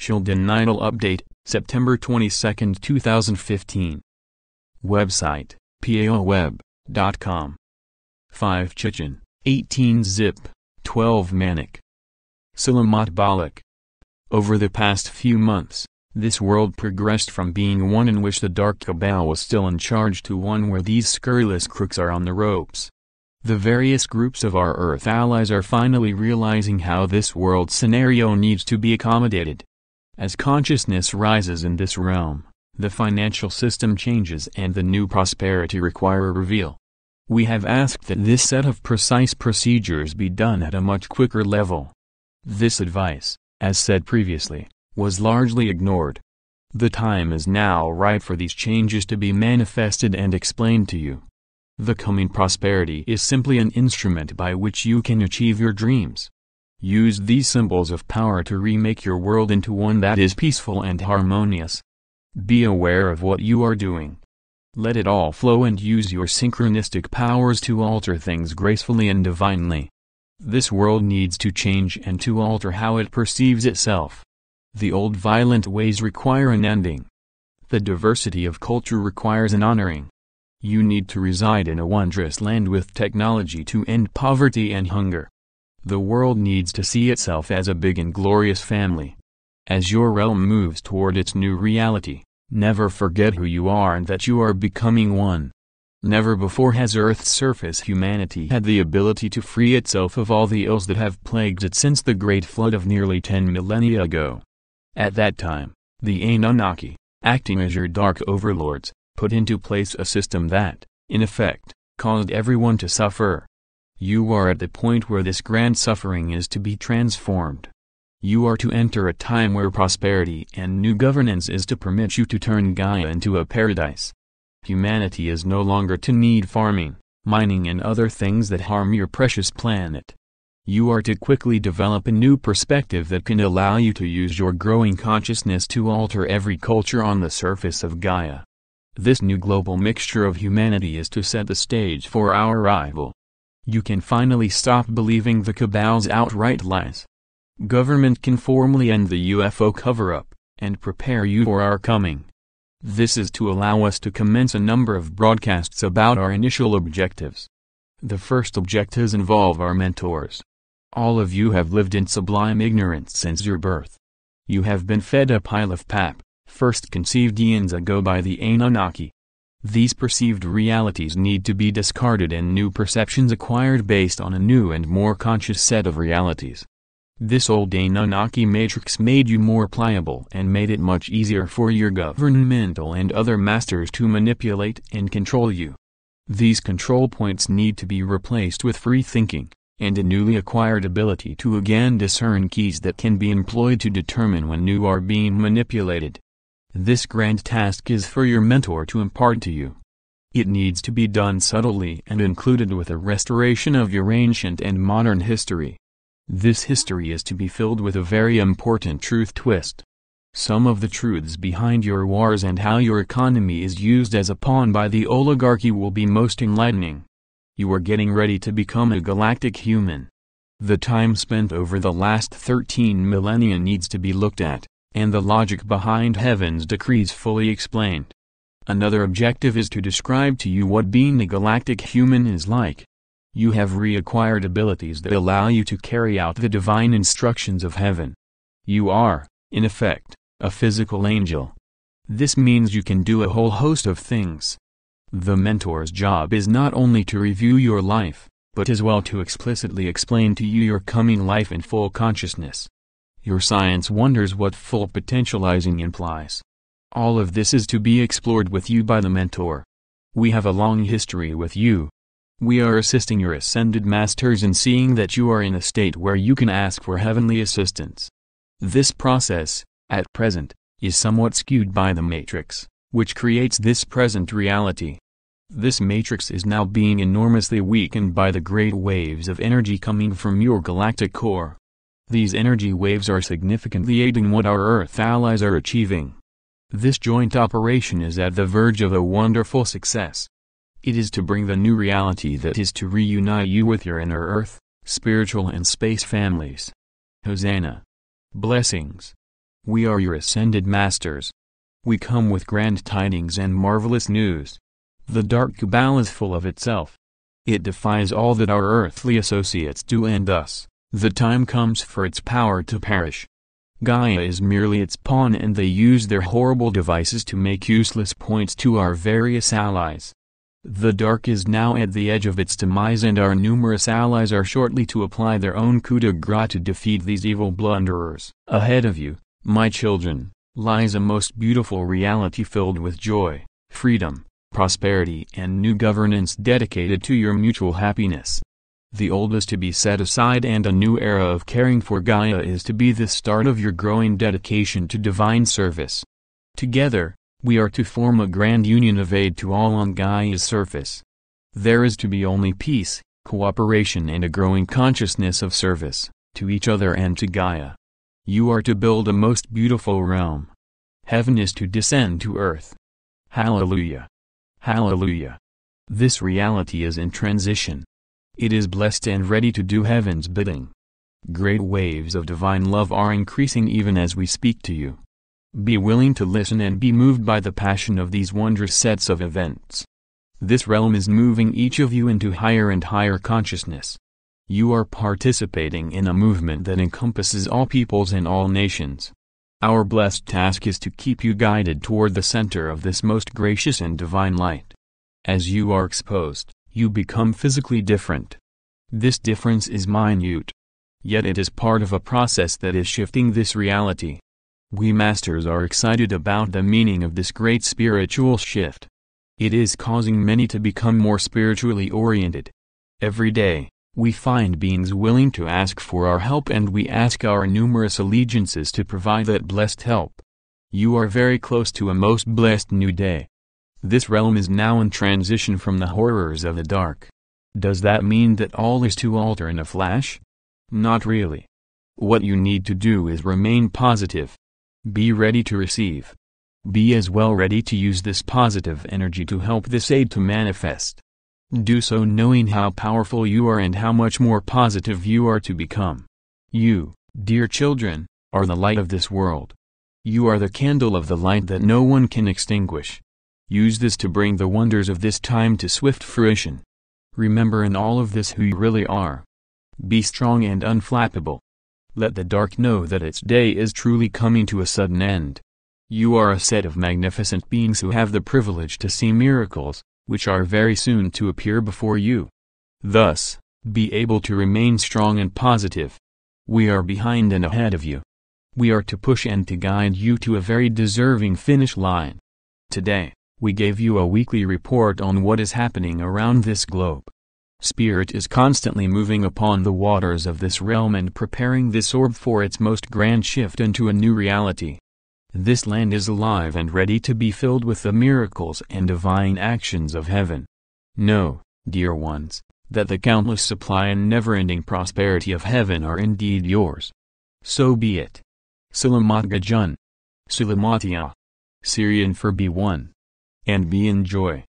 Sheldan Nidle Update, September 22, 2015. Website, paoweb.com. 5 Chechen, 18 Zip, 12 Manic. Selamat Balik. Over the past few months, this world progressed from being one in which the dark cabal was still in charge to one where these scurrilous crooks are on the ropes. The various groups of our Earth allies are finally realizing how this world scenario needs to be accommodated. As consciousness rises in this realm, the financial system changes and the new prosperity require a reveal. We have asked that this set of precise procedures be done at a much quicker level. This advice, as said previously, was largely ignored. The time is now right for these changes to be manifested and explained to you. The coming prosperity is simply an instrument by which you can achieve your dreams. Use these symbols of power to remake your world into one that is peaceful and harmonious. Be aware of what you are doing. Let it all flow and use your synchronistic powers to alter things gracefully and divinely. This world needs to change and to alter how it perceives itself. The old violent ways require an ending. The diversity of culture requires an honoring. You need to reside in a wondrous land with technology to end poverty and hunger. The world needs to see itself as a big and glorious family. As your realm moves toward its new reality, never forget who you are and that you are becoming one. Never before has Earth's surface humanity had the ability to free itself of all the ills that have plagued it since the Great Flood of nearly 10 millennia ago. At that time, the Anunnaki, acting as your dark overlords, put into place a system that, in effect, caused everyone to suffer. You are at the point where this grand suffering is to be transformed. You are to enter a time where prosperity and new governance is to permit you to turn Gaia into a paradise. Humanity is no longer to need farming, mining and other things that harm your precious planet. You are to quickly develop a new perspective that can allow you to use your growing consciousness to alter every culture on the surface of Gaia. This new global mixture of humanity is to set the stage for our arrival. You can finally stop believing the cabal's outright lies. Government can formally end the UFO cover-up, and prepare you for our coming. This is to allow us to commence a number of broadcasts about our initial objectives. The first objectives involve our mentors. All of you have lived in sublime ignorance since your birth. You have been fed a pile of pap, first conceived eons ago by the Anunnaki. These perceived realities need to be discarded and new perceptions acquired based on a new and more conscious set of realities. This old Anunnaki matrix made you more pliable and made it much easier for your governmental and other masters to manipulate and control you. These control points need to be replaced with free thinking, and a newly acquired ability to again discern keys that can be employed to determine when you are being manipulated. This grand task is for your mentor to impart to you. It needs to be done subtly and included with a restoration of your ancient and modern history. This history is to be filled with a very important truth twist. Some of the truths behind your wars and how your economy is used as a pawn by the oligarchy will be most enlightening. You are getting ready to become a galactic human. The time spent over the last 13 millennia needs to be looked at, and the logic behind heaven's decrees fully explained. Another objective is to describe to you what being a galactic human is like. You have reacquired abilities that allow you to carry out the divine instructions of heaven. You are, in effect, a physical angel. This means you can do a whole host of things. The mentor's job is not only to review your life, but as well to explicitly explain to you your coming life in full consciousness. Your science wonders what full potentializing implies. All of this is to be explored with you by the mentor. We have a long history with you. We are assisting your ascended masters in seeing that you are in a state where you can ask for heavenly assistance. This process, at present, is somewhat skewed by the matrix, which creates this present reality. This matrix is now being enormously weakened by the great waves of energy coming from your galactic core. These energy waves are significantly aiding what our Earth allies are achieving. This joint operation is at the verge of a wonderful success. It is to bring the new reality that is to reunite you with your inner Earth, spiritual and space families. Hosanna. Blessings. We are your ascended masters. We come with grand tidings and marvelous news. The dark cabal is full of itself. It defies all that our earthly associates do, and thus, the time comes for its power to perish. Gaia is merely its pawn, and they use their horrible devices to make useless points to our various allies. The dark is now at the edge of its demise, and our numerous allies are shortly to apply their own coup de grace to defeat these evil blunderers. Ahead of you, my children, lies a most beautiful reality filled with joy, freedom, prosperity, and new governance dedicated to your mutual happiness. The old is to be set aside, and a new era of caring for Gaia is to be the start of your growing dedication to divine service. Together, we are to form a grand union of aid to all on Gaia's surface. There is to be only peace, cooperation, and a growing consciousness of service, to each other and to Gaia. You are to build a most beautiful realm. Heaven is to descend to earth. Hallelujah! Hallelujah! This reality is in transition. It is blessed and ready to do heaven's bidding. Great waves of divine love are increasing even as we speak to you. Be willing to listen and be moved by the passion of these wondrous sets of events. This realm is moving each of you into higher and higher consciousness. You are participating in a movement that encompasses all peoples and all nations. Our blessed task is to keep you guided toward the center of this most gracious and divine light. As you are exposed, you become physically different. This difference is minute. Yet it is part of a process that is shifting this reality. We masters are excited about the meaning of this great spiritual shift. It is causing many to become more spiritually oriented. Every day, we find beings willing to ask for our help, and we ask our numerous allegiances to provide that blessed help. You are very close to a most blessed new day. This realm is now in transition from the horrors of the dark. Does that mean that all is to alter in a flash? Not really. What you need to do is remain positive. Be ready to receive. Be as well ready to use this positive energy to help this aid to manifest. Do so knowing how powerful you are and how much more positive you are to become. You, dear children, are the light of this world. You are the candle of the light that no one can extinguish. Use this to bring the wonders of this time to swift fruition. Remember in all of this who you really are. Be strong and unflappable. Let the dark know that its day is truly coming to a sudden end. You are a set of magnificent beings who have the privilege to see miracles, which are very soon to appear before you. Thus, be able to remain strong and positive. We are behind and ahead of you. We are to push and to guide you to a very deserving finish line. Today, we gave you a weekly report on what is happening around this globe. Spirit is constantly moving upon the waters of this realm and preparing this orb for its most grand shift into a new reality. This land is alive and ready to be filled with the miracles and divine actions of heaven. Know, dear ones, that the countless supply and never-ending prosperity of heaven are indeed yours. So be it. Selamat Gajan. Selamatia. Syrian for be one. And be in joy.